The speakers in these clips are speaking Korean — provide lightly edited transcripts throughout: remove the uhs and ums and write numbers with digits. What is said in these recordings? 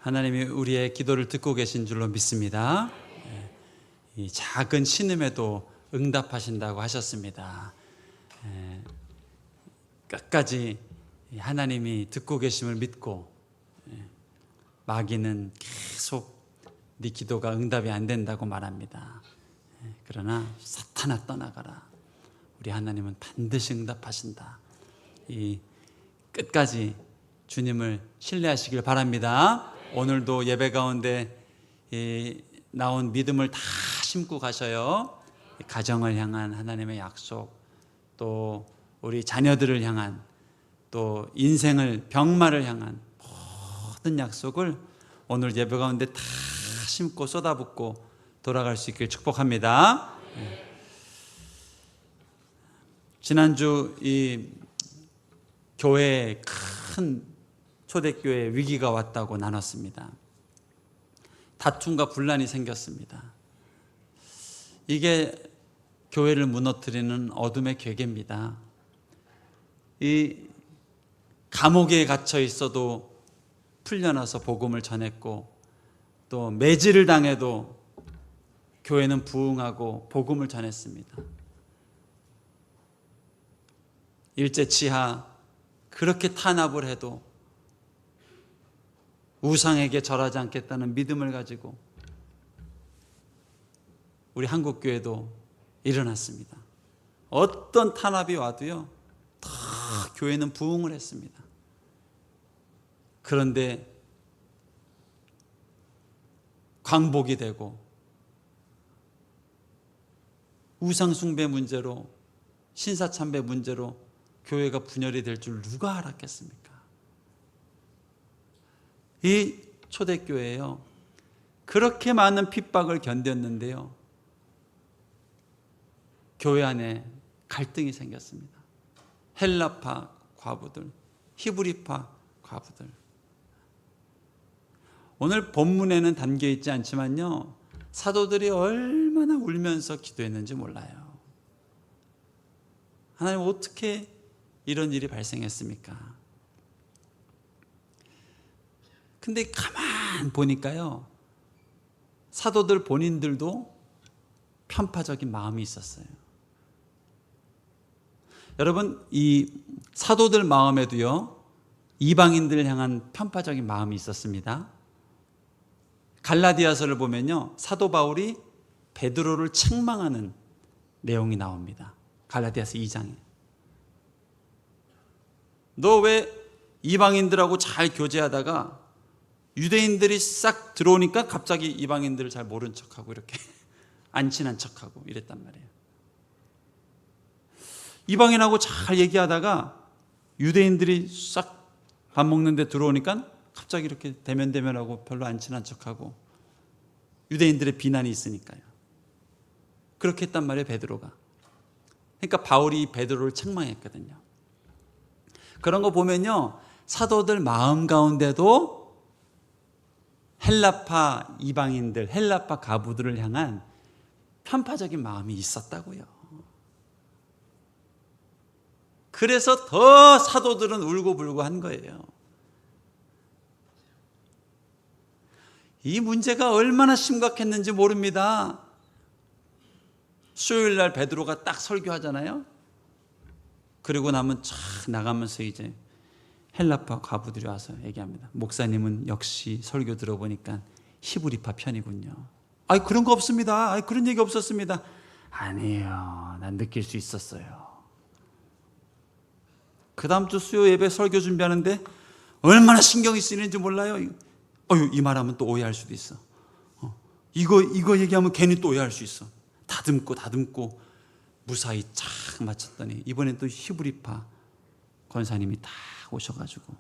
하나님이 우리의 기도를 듣고 계신 줄로 믿습니다. 이 작은 신음에도 응답하신다고 하셨습니다. 끝까지 하나님이 듣고 계심을 믿고, 마귀는 계속 네 기도가 응답이 안 된다고 말합니다. 그러나 사탄아 떠나가라, 우리 하나님은 반드시 응답하신다. 이 끝까지 주님을 신뢰하시길 바랍니다. 오늘도 예배 가운데 나온 믿음을 다 심고 가셔요. 가정을 향한 하나님의 약속, 또 우리 자녀들을 향한, 또 인생을, 병마를 향한 모든 약속을 오늘 예배 가운데 다 심고 쏟아붓고 돌아갈 수 있길 축복합니다. 지난주 이 교회에 큰 초대교회에 위기가 왔다고 나눴습니다. 다툼과 분란이 생겼습니다. 이게 교회를 무너뜨리는 어둠의 괴계입니다. 이 감옥에 갇혀 있어도 풀려나서 복음을 전했고, 또 매질을 당해도 교회는 부흥하고 복음을 전했습니다. 일제치하 그렇게 탄압을 해도 우상에게 절하지 않겠다는 믿음을 가지고 우리 한국교회도 일어났습니다. 어떤 탄압이 와도요, 다 교회는 부흥을 했습니다. 그런데 광복이 되고 우상숭배 문제로, 신사참배 문제로 교회가 분열이 될 줄 누가 알았겠습니까? 이 초대교회요, 그렇게 많은 핍박을 견뎠는데요, 교회 안에 갈등이 생겼습니다. 헬라파 과부들, 히브리파 과부들. 오늘 본문에는 담겨 있지 않지만요, 사도들이 얼마나 울면서 기도했는지 몰라요. 하나님, 어떻게 이런 일이 발생했습니까? 근데 가만 보니까요, 사도들 본인들도 편파적인 마음이 있었어요. 여러분, 이 사도들 마음에도요, 이방인들을 향한 편파적인 마음이 있었습니다. 갈라디아서를 보면요, 사도 바울이 베드로를 책망하는 내용이 나옵니다. 갈라디아서 2장에. 너 왜 이방인들하고 잘 교제하다가 유대인들이 싹 들어오니까 갑자기 이방인들을 잘 모른 척하고 이렇게 안 친한 척하고 이랬단 말이에요. 이방인하고 잘 얘기하다가 유대인들이 싹 밥 먹는데 들어오니까 갑자기 이렇게 대면대면하고 별로 안 친한 척하고, 유대인들의 비난이 있으니까요. 그렇게 했단 말이에요, 베드로가. 그러니까 바울이 베드로를 책망했거든요. 그런 거 보면요, 사도들 마음 가운데도 헬라파 이방인들, 헬라파 가부들을 향한 편파적인 마음이 있었다고요. 그래서 더 사도들은 울고불고 한 거예요. 이 문제가 얼마나 심각했는지 모릅니다. 수요일 날 베드로가 딱 설교하잖아요. 그리고 나면 쫙 나가면서 이제 헬라파 과부들이 와서 얘기합니다. 목사님은 역시 설교 들어보니까 히브리파 편이군요. 아니, 그런 거 없습니다. 아니, 그런 얘기 없었습니다. 아니에요, 난 느낄 수 있었어요. 그 다음 주 수요 예배 설교 준비하는데 얼마나 신경이 쓰이는지 몰라요. 이 말하면 또 오해할 수도 있어. 이거 얘기하면 괜히 또 오해할 수 있어. 다듬고 무사히 착 맞췄더니 이번엔 또 히브리파 권사님이 딱 오셔가지고,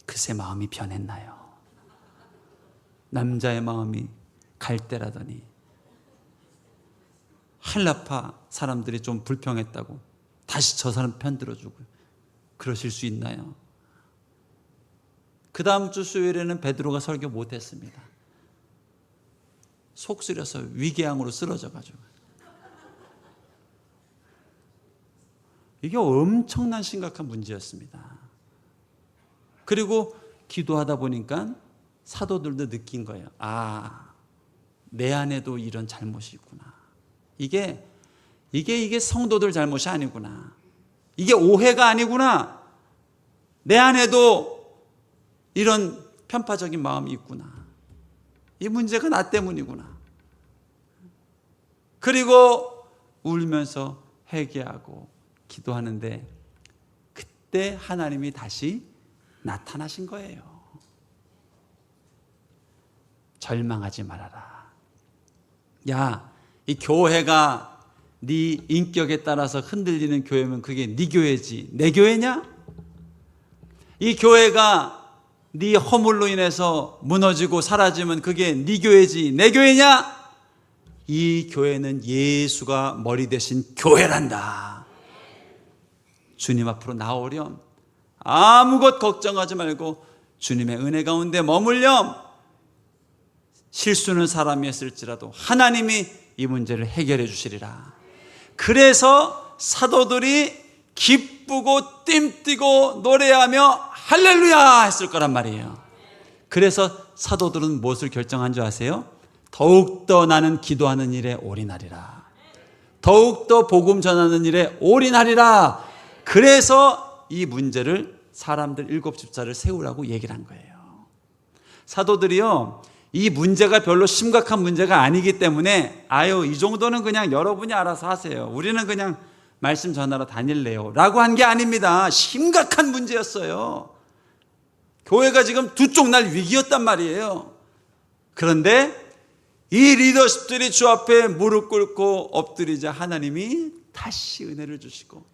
그새 마음이 변했나요? 남자의 마음이 갈대라더니 헬라파 사람들이 좀 불평했다고 다시 저 사람 편 들어주고, 그러실 수 있나요? 그 다음 주 수요일에는 베드로가 설교 못했습니다. 속 쓰려서 위궤양으로 쓰러져가지고. 이게 엄청난 심각한 문제였습니다. 그리고 기도하다 보니까 사도들도 느낀 거예요. 아, 내 안에도 이런 잘못이 있구나. 이게 성도들 잘못이 아니구나. 이게 오해가 아니구나. 내 안에도 이런 편파적인 마음이 있구나. 이 문제가 나 때문이구나. 그리고 울면서 회개하고 기도하는데 그때 하나님이 다시 나타나신 거예요. 절망하지 말아라. 야, 이 교회가 네 인격에 따라서 흔들리는 교회면 그게 네 교회지 내 교회냐? 이 교회가 네 허물로 인해서 무너지고 사라지면 그게 네 교회지 내 교회냐? 이 교회는 예수가 머리 대신 교회란다. 주님 앞으로 나오렴. 아무것 걱정하지 말고 주님의 은혜 가운데 머물렴. 실수는 사람이 했을지라도 하나님이 이 문제를 해결해 주시리라. 그래서 사도들이 기쁘고 뜀뛰고 노래하며 할렐루야 했을 거란 말이에요. 그래서 사도들은 무엇을 결정한 줄 아세요? 더욱더 나는 기도하는 일에 올인하리라. 더욱더 복음 전하는 일에 올인하리라. 그래서 이 문제를 사람들 7집사를 세우라고 얘기를 한 거예요. 사도들이요, 이 문제가 별로 심각한 문제가 아니기 때문에 아유, 이 정도는 그냥 여러분이 알아서 하세요. 우리는 그냥 말씀 전하러 다닐래요 라고 한 게 아닙니다. 심각한 문제였어요. 교회가 지금 두 쪽 날 위기였단 말이에요. 그런데 이 리더십들이 주 앞에 무릎 꿇고 엎드리자 하나님이 다시 은혜를 주시고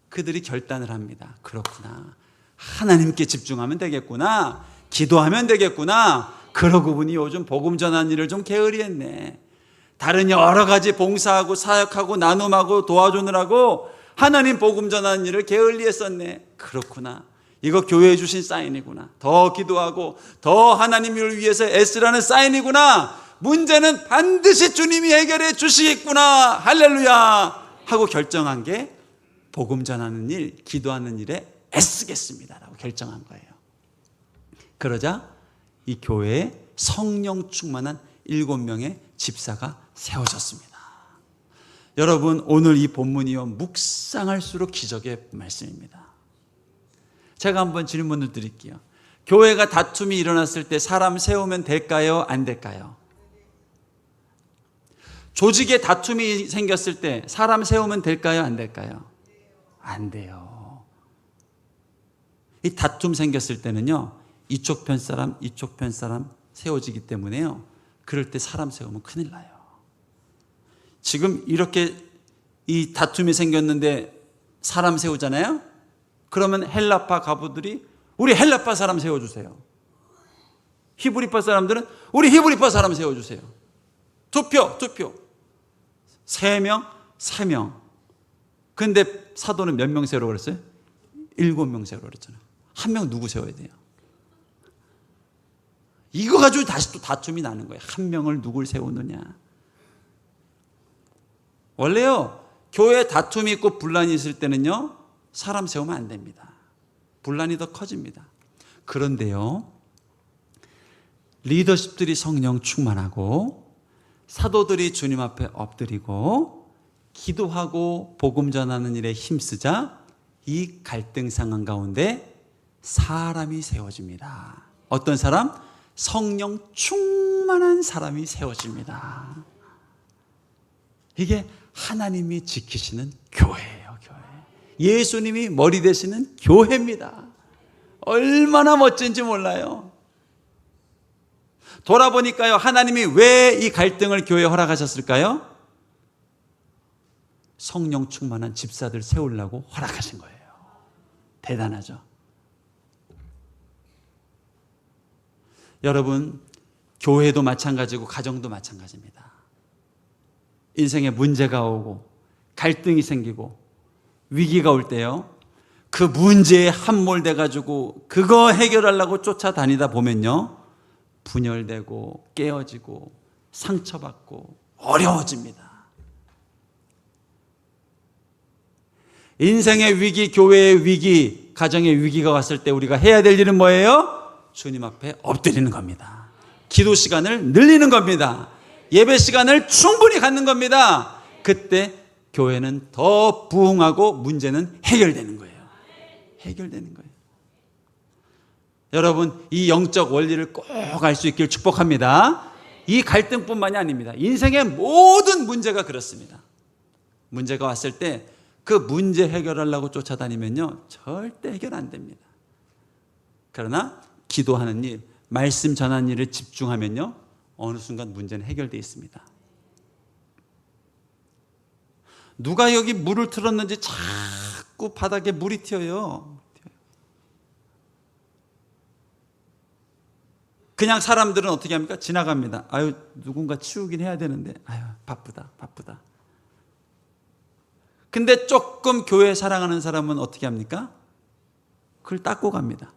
그들이 결단을 합니다. 그렇구나. 하나님께 집중하면 되겠구나. 기도하면 되겠구나. 그러고 보니 요즘 복음 전하는 일을 좀 게으리했네. 다른 여러 가지 봉사하고 사역하고 나눔하고 도와주느라고 하나님 복음 전하는 일을 게을리했었네. 그렇구나. 이거 교회에 주신 사인이구나. 더 기도하고 더 하나님을 위해서 애쓰라는 사인이구나. 문제는 반드시 주님이 해결해 주시겠구나. 할렐루야 하고 결정한 게 복음 전하는 일, 기도하는 일에 애쓰겠습니다 라고 결정한 거예요. 그러자 이 교회에 성령 충만한 7명의 집사가 세워졌습니다. 여러분, 오늘 이 본문이요, 묵상할수록 기적의 말씀입니다. 제가 한번 질문을 드릴게요. 교회가 다툼이 일어났을 때 사람 세우면 될까요? 안 될까요? 조직에 다툼이 생겼을 때 사람 세우면 될까요? 안 될까요? 안 돼요. 이 다툼 생겼을 때는요, 이쪽 편 사람, 이쪽 편 사람 세워지기 때문에요, 그럴 때 사람 세우면 큰일 나요. 지금 이렇게 이 다툼이 생겼는데 사람 세우잖아요? 그러면 헬라파 가부들이 우리 헬라파 사람 세워주세요. 히브리파 사람들은 우리 히브리파 사람 세워주세요. 투표. 3명. 근데 사도는 몇 명 세우라고 그랬어요? 7명 세우라고 그랬잖아요. 한 명 누구 세워야 돼요? 이거 가지고 다시 또 다툼이 나는 거예요. 한 명을 누굴 세우느냐. 원래요, 교회에 다툼이 있고 분란이 있을 때는요, 사람 세우면 안 됩니다. 분란이 더 커집니다. 그런데요, 리더십들이 성령 충만하고 사도들이 주님 앞에 엎드리고 기도하고 복음 전하는 일에 힘쓰자 이 갈등 상황 가운데 사람이 세워집니다. 어떤 사람? 성령 충만한 사람이 세워집니다. 이게 하나님이 지키시는 교회예요. 교회. 예수님이 머리 되시는 교회입니다. 얼마나 멋진지 몰라요. 돌아보니까요, 하나님이 왜 이 갈등을 교회에 허락하셨을까요? 성령 충만한 집사들 세우려고 허락하신 거예요. 대단하죠. 여러분, 교회도 마찬가지고 가정도 마찬가지입니다. 인생에 문제가 오고 갈등이 생기고 위기가 올 때요, 그 문제에 함몰돼 가지고 그거 해결하려고 쫓아다니다 보면요, 분열되고 깨어지고 상처받고 어려워집니다. 인생의 위기, 교회의 위기, 가정의 위기가 왔을 때 우리가 해야 될 일은 뭐예요? 주님 앞에 엎드리는 겁니다. 기도 시간을 늘리는 겁니다. 예배 시간을 충분히 갖는 겁니다. 그때 교회는 더 부흥하고 문제는 해결되는 거예요. 해결되는 거예요. 여러분, 이 영적 원리를 꼭 알 수 있길 축복합니다. 이 갈등뿐만이 아닙니다. 인생의 모든 문제가 그렇습니다. 문제가 왔을 때 그 문제 해결하려고 쫓아다니면요, 절대 해결 안 됩니다. 그러나 기도하는 일, 말씀 전하는 일에 집중하면요, 어느 순간 문제는 해결되어 있습니다. 누가 여기 물을 틀었는지 자꾸 바닥에 물이 튀어요. 그냥 사람들은 어떻게 합니까? 지나갑니다. 아유, 누군가 치우긴 해야 되는데, 아유, 바쁘다. 근데 조금 교회 사랑하는 사람은 어떻게 합니까? 그걸 닦고 갑니다.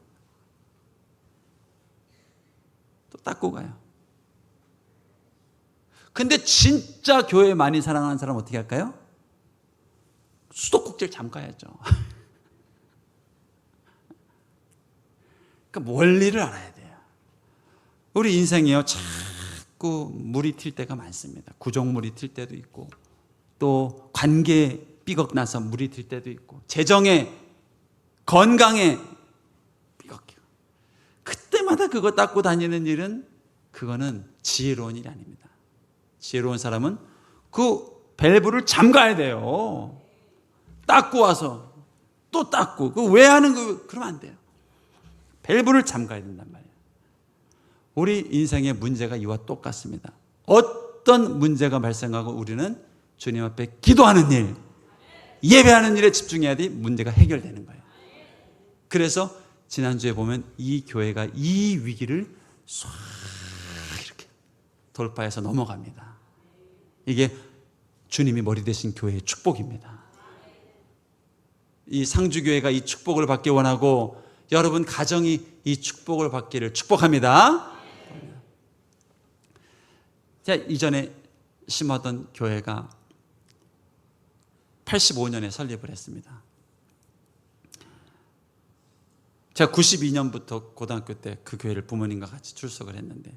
또 닦고 가요. 근데 진짜 교회 많이 사랑하는 사람은 어떻게 할까요? 수도꼭지를 잠가야죠. 그러니까 원리를 알아야 돼요. 우리 인생이요, 자꾸 물이 튈 때가 많습니다. 구정물이 튈 때도 있고, 또 관계 삐걱나서 물이 튈 때도 있고, 재정에, 건강에 삐걱해요. 그때마다 그거 닦고 다니는 일은, 그거는 지혜로운 일이 아닙니다. 지혜로운 사람은 그 밸브를 잠가야 돼요. 닦고 와서 또 닦고. 그 왜 하는 거, 그러면 안 돼요. 밸브를 잠가야 된단 말이에요. 우리 인생의 문제가 이와 똑같습니다. 어떤 문제가 발생하고 우리는 주님 앞에 기도하는 일, 예배하는 일에 집중해야 돼 문제가 해결되는 거예요. 그래서 지난주에 보면 이 교회가 이 위기를 싹 이렇게 돌파해서 넘어갑니다. 이게 주님이 머리 되신 교회의 축복입니다. 이 상주교회가 이 축복을 받기 원하고 여러분 가정이 이 축복을 받기를 축복합니다. 제가 이전에 심하던 교회가 85년에 설립을 했습니다. 제가 92년부터 고등학교 때 그 교회를 부모님과 같이 출석을 했는데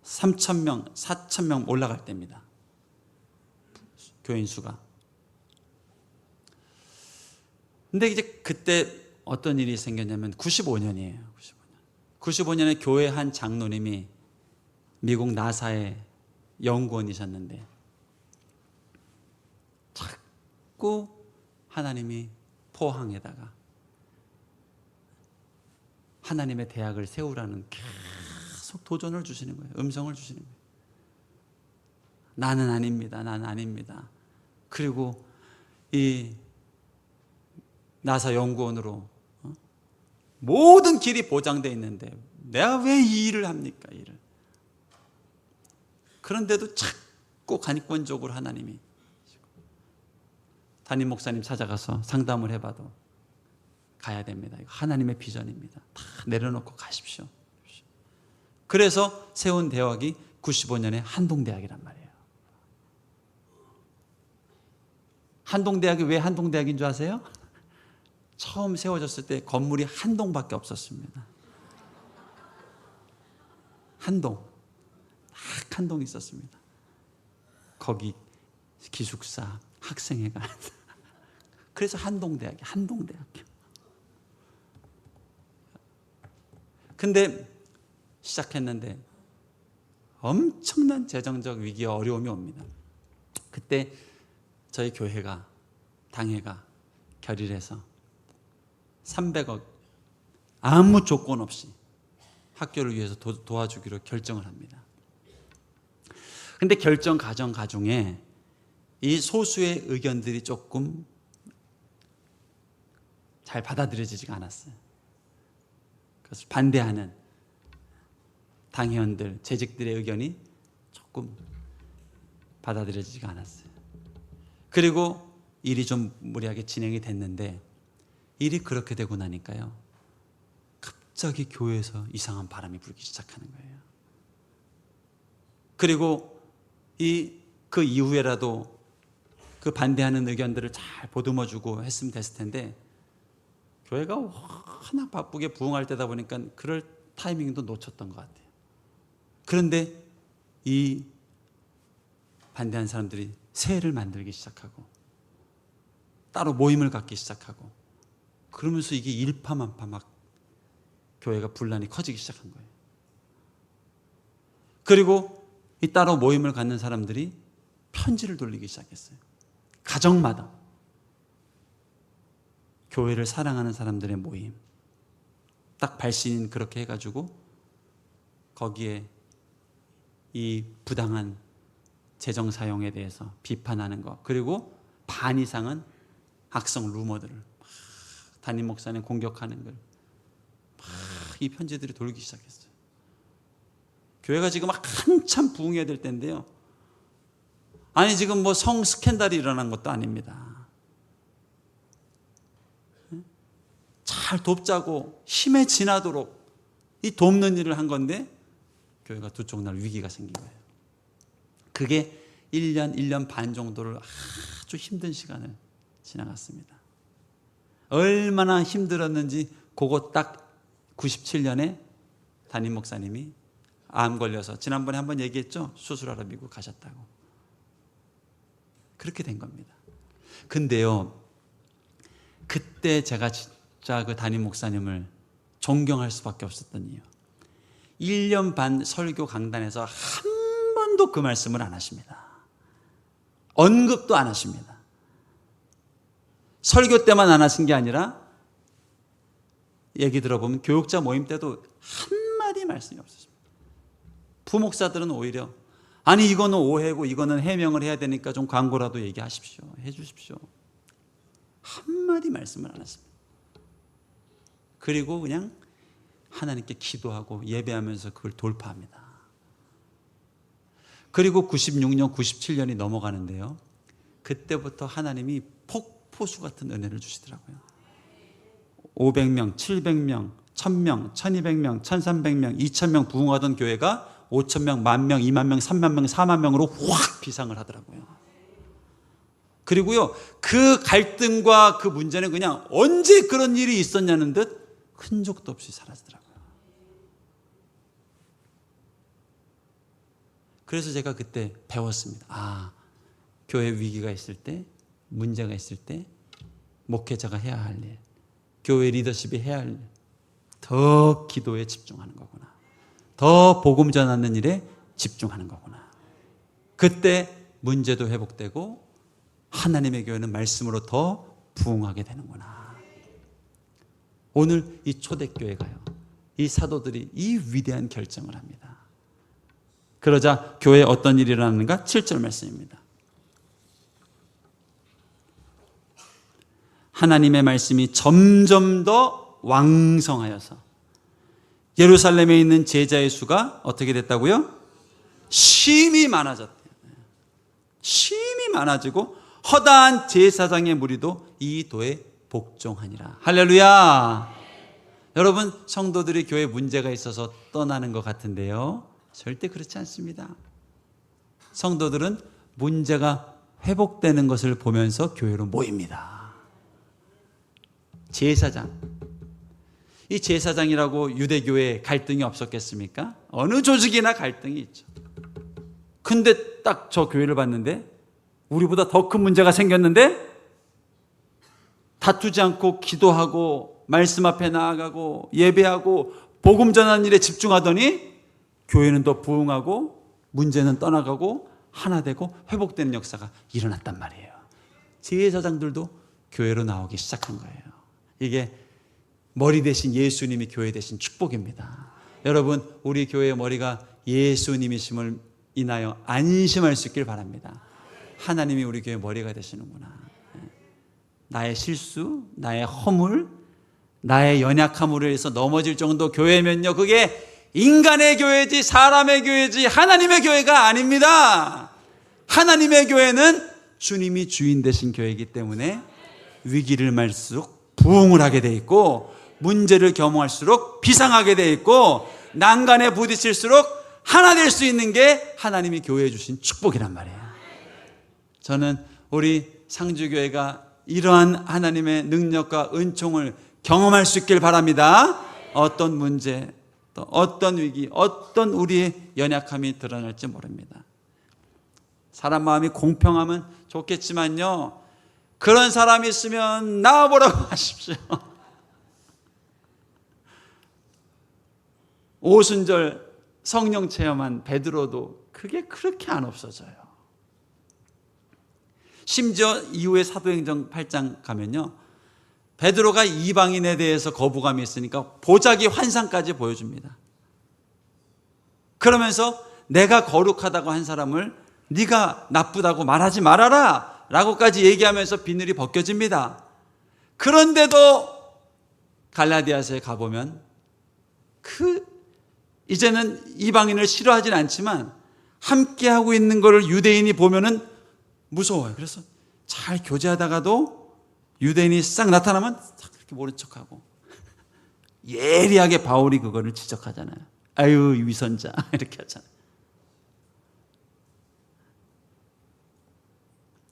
3,000명, 4,000명 올라갈 때입니다. 교인 수가. 근데 이제 그때 어떤 일이 생겼냐면 95년이에요. 95년에 교회 한 장로님이 미국 나사의 연구원이셨는데 자꾸 하나님이 포항에다가 하나님의 대학을 세우라는 계속 도전을 주시는 거예요. 음성을 주시는 거예요. 나는 아닙니다. 나는 아닙니다. 그리고 이 나사 연구원으로 모든 길이 보장되어 있는데 내가 왜 이 일을 합니까? 일을. 그런데도 자꾸 간이권적으로 하나님이 담임 목사님 찾아가서 상담을 해봐도 가야 됩니다. 이거 하나님의 비전입니다. 다 내려놓고 가십시오. 그래서 세운 대학이 95년에 한동대학이란 말이에요. 한동대학이 왜 한동대학인 줄 아세요? 처음 세워졌을 때 건물이 한 동밖에 없었습니다. 한 동. 딱 한 동이 있었습니다. 거기 기숙사, 학생회가. 그래서 한동대학이 한동대학교. 근데 시작했는데 엄청난 재정적 위기와 어려움이 옵니다. 그때 저희 교회가, 당회가 결의해서 300억 아무 조건 없이 학교를 위해서 도와주기로 결정을 합니다. 근데 결정 과정 가중에 이 소수의 의견들이 조금 잘 받아들여지지가 않았어요. 그래서 반대하는 당회원들, 재직들의 의견이 조금 받아들여지지가 않았어요. 그리고 일이 좀 무리하게 진행이 됐는데 일이 그렇게 되고 나니까요, 갑자기 교회에서 이상한 바람이 불기 시작하는 거예요. 그리고 그 이후에라도 그 반대하는 의견들을 잘 보듬어주고 했으면 됐을 텐데 교회가 워낙 바쁘게 부흥할 때다 보니까 그럴 타이밍도 놓쳤던 것 같아요. 그런데 이 반대한 사람들이 새해를 만들기 시작하고 따로 모임을 갖기 시작하고 그러면서 이게 일파만파 막 교회가 분란이 커지기 시작한 거예요. 그리고 이 따로 모임을 갖는 사람들이 편지를 돌리기 시작했어요. 가정마다 교회를 사랑하는 사람들의 모임, 딱 발신인 그렇게 해가지고 거기에 이 부당한 재정 사용에 대해서 비판하는 것, 그리고 반 이상은 악성 루머들을 담임 목사님 공격하는 걸 이 편지들이 돌기 시작했어요. 교회가 지금 막 한참 부흥해야 될 때인데요. 아니 지금 뭐 성 스캔들이 일어난 것도 아닙니다. 잘 돕자고 힘에 지나도록 이 돕는 일을 한 건데 교회가 두 쪽 날 위기가 생긴 거예요. 그게 1년 반 정도를 아주 힘든 시간을 지나갔습니다. 얼마나 힘들었는지 그거 딱 97년에 담임 목사님이 암 걸려서 지난번에 한번 얘기했죠. 수술하러 미국 가셨다고. 그렇게 된 겁니다. 근데요, 그때 제가 진짜 그 담임 목사님을 존경할 수밖에 없었던 이유, 1년 반 설교 강단에서 한 번도 그 말씀을 안 하십니다. 언급도 안 하십니다. 설교 때만 안 하신 게 아니라 얘기 들어보면 교육자 모임 때도 한마디 말씀이 없으십니다. 부목사들은 오히려 아니 이거는 오해고 이거는 해명을 해야 되니까 좀 광고라도 얘기하십시오. 해주십시오. 한마디 말씀을 안 하십니다. 그리고 그냥 하나님께 기도하고 예배하면서 그걸 돌파합니다. 그리고 96년, 97년이 넘어가는데요. 그때부터 하나님이 폭포수 같은 은혜를 주시더라고요. 500명, 700명, 1000명, 1200명, 1300명, 2000명 부흥하던 교회가 5000명, 10,000명, 20,000명, 30,000명, 40,000명으로 확 비상을 하더라고요. 그리고요, 그 갈등과 그 문제는 그냥 언제 그런 일이 있었냐는 듯 흔적도 없이 사라지더라고요. 그래서 제가 그때 배웠습니다. 아, 교회 위기가 있을 때, 문제가 있을 때 목회자가 해야 할 일, 교회 리더십이 해야 할 일, 더 기도에 집중하는 거구나. 더 복음 전하는 일에 집중하는 거구나. 그때 문제도 회복되고 하나님의 교회는 말씀으로 더 부흥하게 되는구나. 오늘 이 초대교회가요, 이 사도들이 이 위대한 결정을 합니다. 그러자 교회에 어떤 일이 일어나는가? 7절 말씀입니다. 하나님의 말씀이 점점 더 왕성하여서 예루살렘에 있는 제자의 수가 어떻게 됐다고요? 심히 많아졌대요. 심히 많아지고 허다한 제사장의 무리도 이 도에 복종하니라. 할렐루야. 여러분, 성도들이 교회에 문제가 있어서 떠나는 것 같은데요, 절대 그렇지 않습니다. 성도들은 문제가 회복되는 것을 보면서 교회로 모입니다. 제사장, 이 제사장이라고 유대교회에 갈등이 없었겠습니까? 어느 조직이나 갈등이 있죠. 근데 딱 저 교회를 봤는데 우리보다 더 큰 문제가 생겼는데 다투지 않고 기도하고 말씀 앞에 나아가고 예배하고 복음 전하는 일에 집중하더니 교회는 더 부흥하고 문제는 떠나가고 하나 되고 회복되는 역사가 일어났단 말이에요. 제사장들도 교회로 나오기 시작한 거예요. 이게 머리 대신 예수님이 교회 대신 축복입니다. 여러분, 우리 교회의 머리가 예수님이심을 인하여 안심할 수 있길 바랍니다. 하나님이 우리 교회 머리가 되시는구나. 나의 실수, 나의 허물, 나의 연약함으로 해서 넘어질 정도 교회면요, 그게 인간의 교회지 사람의 교회지 하나님의 교회가 아닙니다. 하나님의 교회는 주님이 주인 되신 교회이기 때문에 위기를 말수록 부흥을 하게 돼 있고, 문제를 겸허할수록 비상하게 돼 있고, 난간에 부딪힐수록 하나 될 수 있는 게 하나님이 교회에 주신 축복이란 말이에요. 저는 우리 상주교회가 이러한 하나님의 능력과 은총을 경험할 수 있길 바랍니다. 어떤 문제, 또 어떤 위기, 어떤 우리의 연약함이 드러날지 모릅니다. 사람 마음이 공평하면 좋겠지만요, 그런 사람이 있으면 나와보라고 하십시오. 오순절 성령 체험한 베드로도 그게 그렇게 안 없어져요. 심지어 이후에 사도행전 8장 가면요, 베드로가 이방인에 대해서 거부감이 있으니까 보자기 환상까지 보여줍니다. 그러면서 내가 거룩하다고 한 사람을 네가 나쁘다고 말하지 말아라 라고까지 얘기하면서 비늘이 벗겨집니다. 그런데도 갈라디아서에 가보면 이제는 이방인을 싫어하진 않지만 함께하고 있는 것을 유대인이 보면은 무서워요. 그래서 잘 교제하다가도 유대인이 싹 나타나면 그렇게 모른 척하고, 예리하게 바울이 그거를 지적하잖아요. 아유 위선자 이렇게 하잖아요.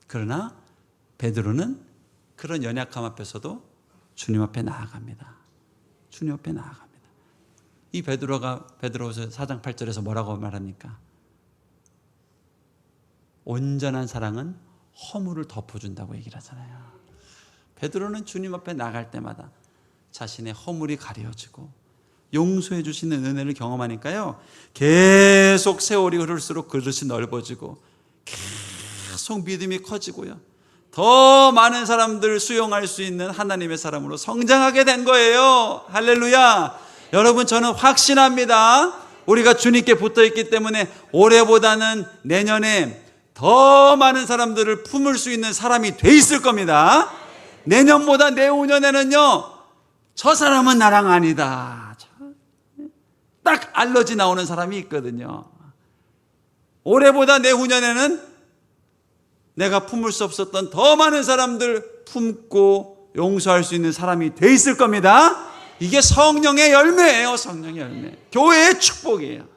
그러나 베드로는 그런 연약함 앞에서도 주님 앞에 나아갑니다. 주님 앞에 나아갑니다. 이 베드로가 베드로후서 4장 8절에서 뭐라고 말합니까? 온전한 사랑은 허물을 덮어준다고 얘기를 하잖아요. 베드로는 주님 앞에 나갈 때마다 자신의 허물이 가려지고 용서해 주시는 은혜를 경험하니까요, 계속 세월이 흐를수록 그릇이 넓어지고 계속 믿음이 커지고요, 더 많은 사람들을 수용할 수 있는 하나님의 사람으로 성장하게 된 거예요. 할렐루야. 여러분, 저는 확신합니다. 우리가 주님께 붙어있기 때문에 올해보다는 내년에 더 많은 사람들을 품을 수 있는 사람이 돼 있을 겁니다. 내년보다 내후년에는요, 저 사람은 나랑 아니다, 딱 알러지 나오는 사람이 있거든요. 올해보다 내후년에는 내가 품을 수 없었던 더 많은 사람들 품고 용서할 수 있는 사람이 돼 있을 겁니다. 이게 성령의 열매예요. 성령의 열매, 교회의 축복이에요.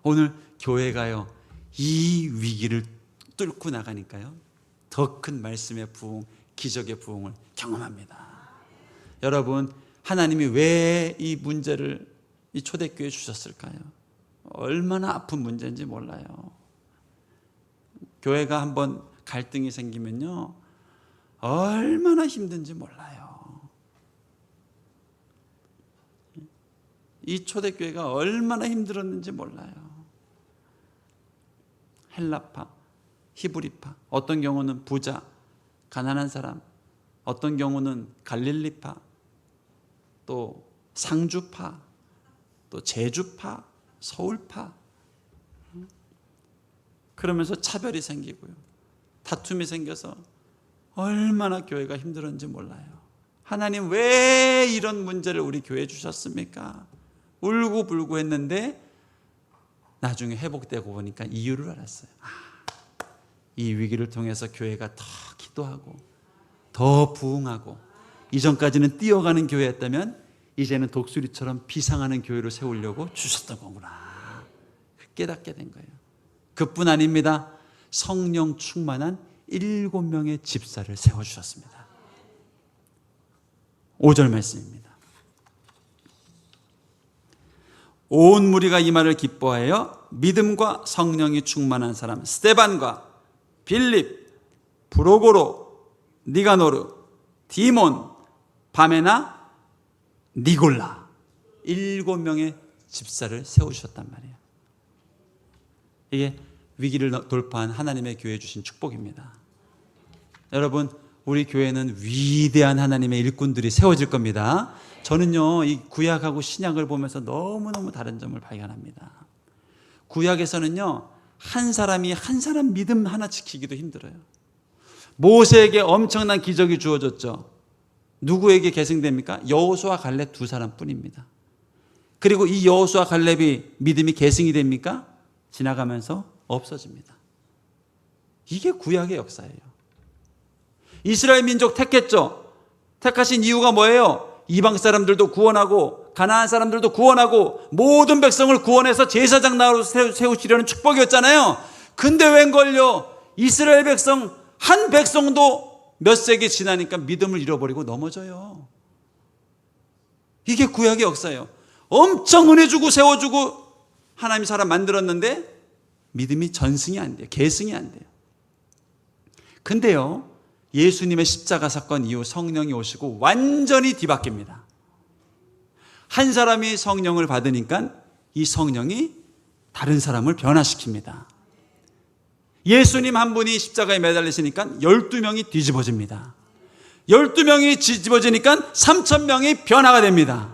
오늘 교회가요, 이 위기를 뚫고 나가니까요, 더 큰 말씀의 부흥, 기적의 부흥을 경험합니다. 여러분, 하나님이 왜 이 문제를 이 초대교회에 주셨을까요? 얼마나 아픈 문제인지 몰라요. 교회가 한번 갈등이 생기면요, 얼마나 힘든지 몰라요. 이 초대교회가 얼마나 힘들었는지 몰라요. 헬라파, 히브리파, 어떤 경우는 부자, 가난한 사람, 어떤 경우는 갈릴리파, 또 상주파, 또 제주파, 서울파, 그러면서 차별이 생기고요, 다툼이 생겨서 얼마나 교회가 힘들었는지 몰라요. 하나님 왜 이런 문제를 우리 교회에 주셨습니까? 울고불고 했는데 나중에 회복되고 보니까 이유를 알았어요. 이 위기를 통해서 교회가 더 기도하고 더 부흥하고, 이전까지는 뛰어가는 교회였다면 이제는 독수리처럼 비상하는 교회로 세우려고 주셨던 거구나, 깨닫게 된 거예요. 그뿐 아닙니다. 성령 충만한 7명의 집사를 세워주셨습니다. 5절 말씀입니다. 온 무리가 이 말을 기뻐하여 믿음과 성령이 충만한 사람 스데반과 빌립, 브로고로, 니가노르, 디몬, 바메나, 니골라, 7명의 집사를 세우셨단 말이에요. 이게 위기를 돌파한 하나님의 교회에 주신 축복입니다. 여러분, 우리 교회는 위대한 하나님의 일꾼들이 세워질 겁니다. 저는요, 이 구약하고 신약을 보면서 너무너무 다른 점을 발견합니다. 구약에서는요, 한 사람이 한 사람 믿음 하나 지키기도 힘들어요. 모세에게 엄청난 기적이 주어졌죠. 누구에게 계승됩니까? 여호수아 갈렙 두 사람뿐입니다. 그리고 이 여호수아 갈렙이 믿음이 계승이 됩니까? 지나가면서 없어집니다. 이게 구약의 역사예요. 이스라엘 민족 택했죠. 택하신 이유가 뭐예요? 이방 사람들도 구원하고 가나안 사람들도 구원하고 모든 백성을 구원해서 제사장 나라로 세우시려는 축복이었잖아요. 근데 웬걸요, 이스라엘 백성 한 백성도 몇 세기 지나니까 믿음을 잃어버리고 넘어져요. 이게 구약의 역사예요. 엄청 은혜 주고 세워주고 하나님이 사람 만들었는데 믿음이 전승이 안 돼요. 계승이 안 돼요. 근데요, 예수님의 십자가 사건 이후 성령이 오시고 완전히 뒤바뀝니다. 한 사람이 성령을 받으니까 이 성령이 다른 사람을 변화시킵니다. 예수님 한 분이 십자가에 매달리시니까 12명이 뒤집어집니다. 12명이 뒤집어지니까 3,000명이 변화가 됩니다.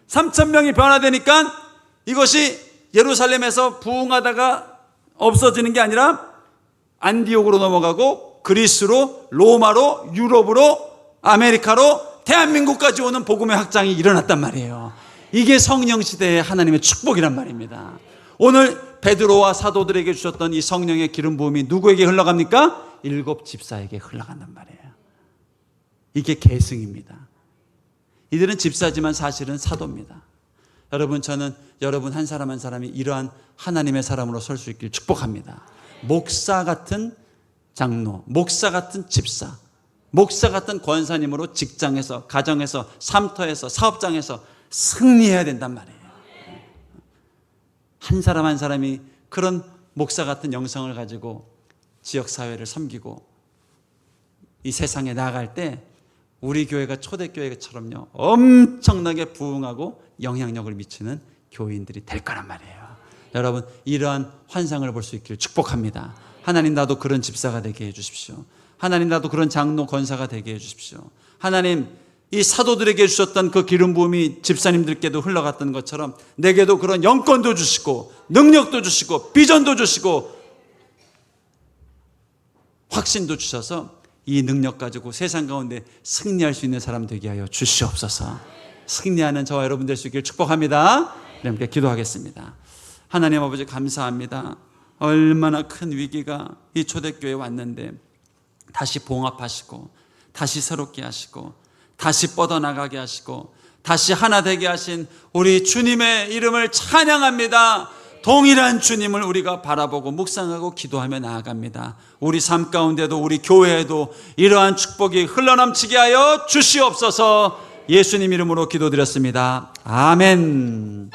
3,000명이 변화되니까 이것이 예루살렘에서 부흥하다가 없어지는 게 아니라 안디옥으로 넘어가고 그리스로, 로마로, 유럽으로, 아메리카로, 대한민국까지 오는 복음의 확장이 일어났단 말이에요. 이게 성령 시대의 하나님의 축복이란 말입니다. 오늘 베드로와 사도들에게 주셨던 이 성령의 기름 부음이 누구에게 흘러갑니까? 7 집사에게 흘러간단 말이에요. 이게 계승입니다. 이들은 집사지만 사실은 사도입니다. 여러분, 저는 여러분 한 사람 한 사람이 이러한 하나님의 사람으로 설 수 있길 축복합니다. 목사 같은 장로, 목사 같은 집사, 목사 같은 권사님으로 직장에서, 가정에서, 삶터에서, 사업장에서 승리해야 된단 말이에요. 한 사람 한 사람이 그런 목사 같은 영성을 가지고 지역사회를 섬기고 이 세상에 나아갈 때 우리 교회가 초대교회처럼요, 엄청나게 부흥하고 영향력을 미치는 교인들이 될 거란 말이에요. 여러분, 이러한 환상을 볼 수 있기를 축복합니다. 하나님, 나도 그런 집사가 되게 해주십시오. 하나님, 나도 그런 장로 권사가 되게 해주십시오. 하나님, 이 사도들에게 주셨던 그 기름 부음이 집사님들께도 흘러갔던 것처럼 내게도 그런 영권도 주시고 능력도 주시고 비전도 주시고 확신도 주셔서 이 능력 가지고 세상 가운데 승리할 수 있는 사람 되게 하여 주시옵소서. 승리하는 저와 여러분 될 수 있기를 축복합니다. 함께 기도하겠습니다. 하나님 아버지, 감사합니다. 얼마나 큰 위기가 이 초대교회에 왔는데 다시 봉합하시고 다시 새롭게 하시고 다시 뻗어나가게 하시고 다시 하나 되게 하신 우리 주님의 이름을 찬양합니다. 동일한 주님을 우리가 바라보고 묵상하고 기도하며 나아갑니다. 우리 삶 가운데도 우리 교회에도 이러한 축복이 흘러넘치게 하여 주시옵소서. 예수님 이름으로 기도드렸습니다. 아멘.